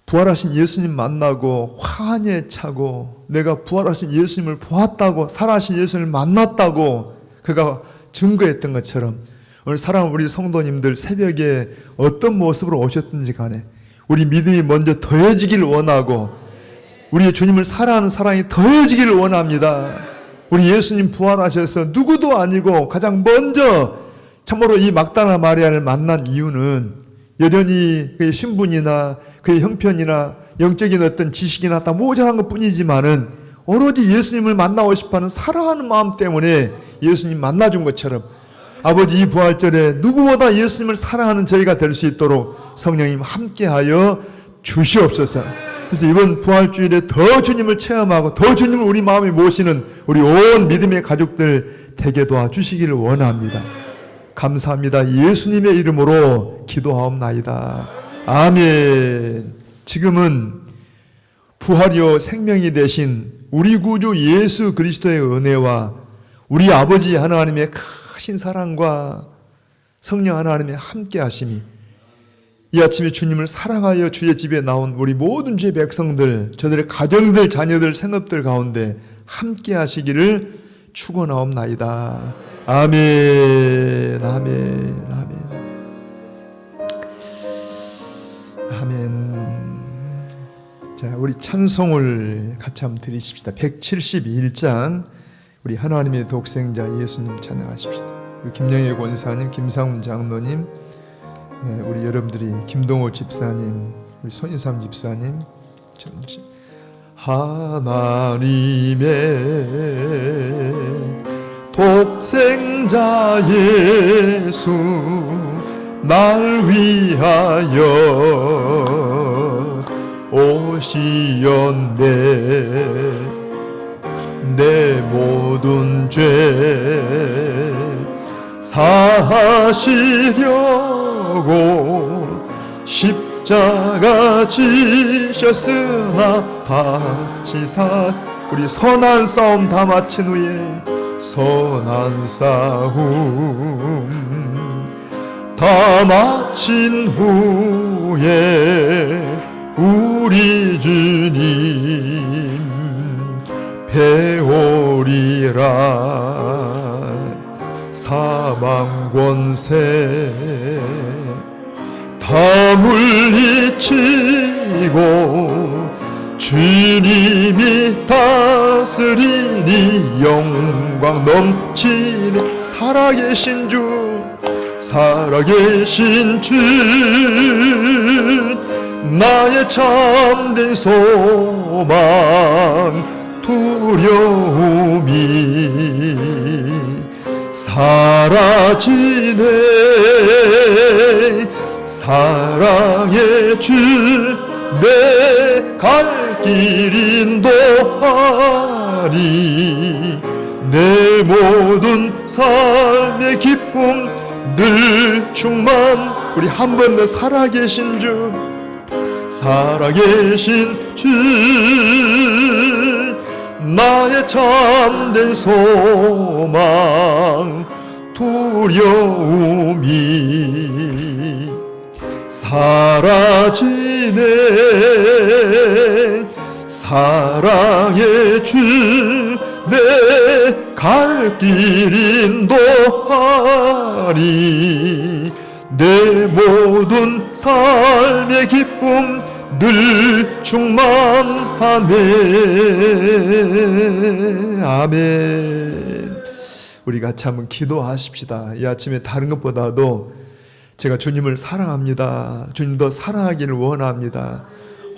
부활하신 예수님 만나고 환희에 차고 내가 부활하신 예수님을 보았다고 살아신 예수님을 만났다고 그가 증거했던 것처럼 오늘 사랑하는 우리 성도님들 새벽에 어떤 모습으로 오셨든지 간에 우리 믿음이 먼저 더해지기를 원하고 우리의 주님을 사랑하는 사랑이 더해지기를 원합니다. 우리 예수님 부활하셔서 누구도 아니고 가장 먼저 참으로 이 막다나 마리아를 만난 이유는 여전히 그의 신분이나 그의 형편이나 영적인 어떤 지식이나 다 모자란 것 뿐이지만은 오로지 예수님을 만나고 싶어하는 사랑하는 마음 때문에 예수님 만나준 것처럼 아버지 이 부활절에 누구보다 예수님을 사랑하는 저희가 될 수 있도록 성령님 함께하여 주시옵소서. 그래서 이번 부활주일에 더 주님을 체험하고 더 주님을 우리 마음에 모시는 우리 온 믿음의 가족들 되게 도와주시기를 원합니다. 감사합니다. 예수님의 이름으로 기도하옵나이다. 아멘. 지금은 부활이요 생명이 되신 우리 구주 예수 그리스도의 은혜와 우리 아버지 하나님의 크신 사랑과 성령 하나님의 함께 하심이 이 아침에 주님을 사랑하여 주의 집에 나온 우리 모든 주의 백성들, 저들의 가정들, 자녀들, 생업들 가운데 함께 하시기를 축원하옵나이다. 아멘. 아멘. 아멘. 아멘. 자, 우리 찬송을 같이 한번 드리십시다. 171장 우리 하나님의 독생자 예수님 찬양하십시다. 우리 김영애 권사님, 김상훈 장로님, 우리 여러분들이 김동호 집사님, 우리 손인삼 집사님, 하나님의 독생자 예수 날 위하여 오시었네. 내 모든 죄 사하시려고 십자가 지셨으나 다시 우리 선한 싸움 다 마친 후에 선한 싸움 다 마친 후에 우리 주님 배우리라. 사망 권세 다 물리치고 주님이 다스리니 영광 넘치니 살아계신 주 살아계신 주 나의 참된 소망 두려움이 사라지네. 사랑의 주 내 갈 길 인도하리. 내 모든 삶의 기쁨 늘 충만. 우리 한 번 더 살아계신 주 살아계신 주 나의 참된 소망 두려움이 사라지네. 사랑의 주 내 갈 길 인도하리. 내 모든 삶의 기쁨 늘 충만하네. 아멘. 우리 같이 한번 기도하십시다. 이 아침에 다른 것보다도 제가 주님을 사랑합니다. 주님도 사랑하기를 원합니다.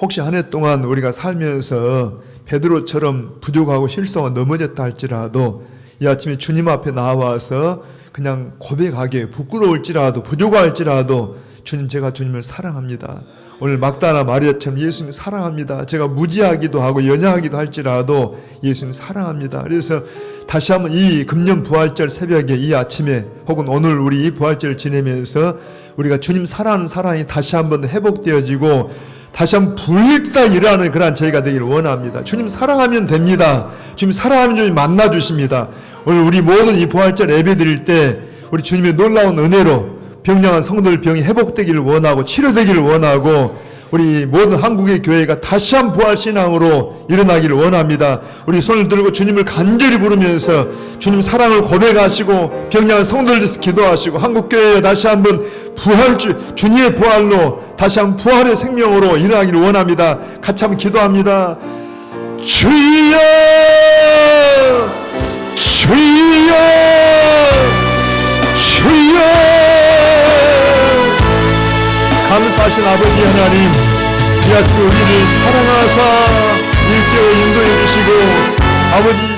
혹시 한 해 동안 우리가 살면서 베드로처럼 부족하고 실수하고 넘어졌다 할지라도 이 아침에 주님 앞에 나와서 그냥 고백하게, 부끄러울지라도 부족할지라도 주님, 제가 주님을 사랑합니다. 오늘 막다나 마리아처럼 예수님 사랑합니다. 제가 무지하기도 하고 연약하기도 할지라도 예수님 사랑합니다. 그래서 다시 한번 이 금년 부활절 새벽에 이 아침에 혹은 오늘 우리 이 부활절을 지내면서 우리가 주님 사랑하는 사랑이 다시 한번 회복되어지고 다시 한번 불딱 일어나는 그러한 저희가 되기를 원합니다. 주님 사랑하면 됩니다. 주님 사랑하면 주님 만나주십니다. 오늘 우리 모든 이 부활절 예배 드릴 때 우리 주님의 놀라운 은혜로 병량한 성도들 병이 회복되기를 원하고 치료되기를 원하고 우리 모든 한국의 교회가 다시 한 부활 신앙으로 일어나기를 원합니다. 우리 손을 들고 주님을 간절히 부르면서 주님 사랑을 고백하시고 병량한 성도들에서 기도하시고 한국교회에 다시 한번 주님의 부활로 다시 한번 부활의 생명으로 일어나기를 원합니다. 같이 한번 기도합니다. 주여 주여 주여 감사하신 아버지 하나님, 이 아침에 우리를 사랑하사 일깨워 인도해 주시고 아버지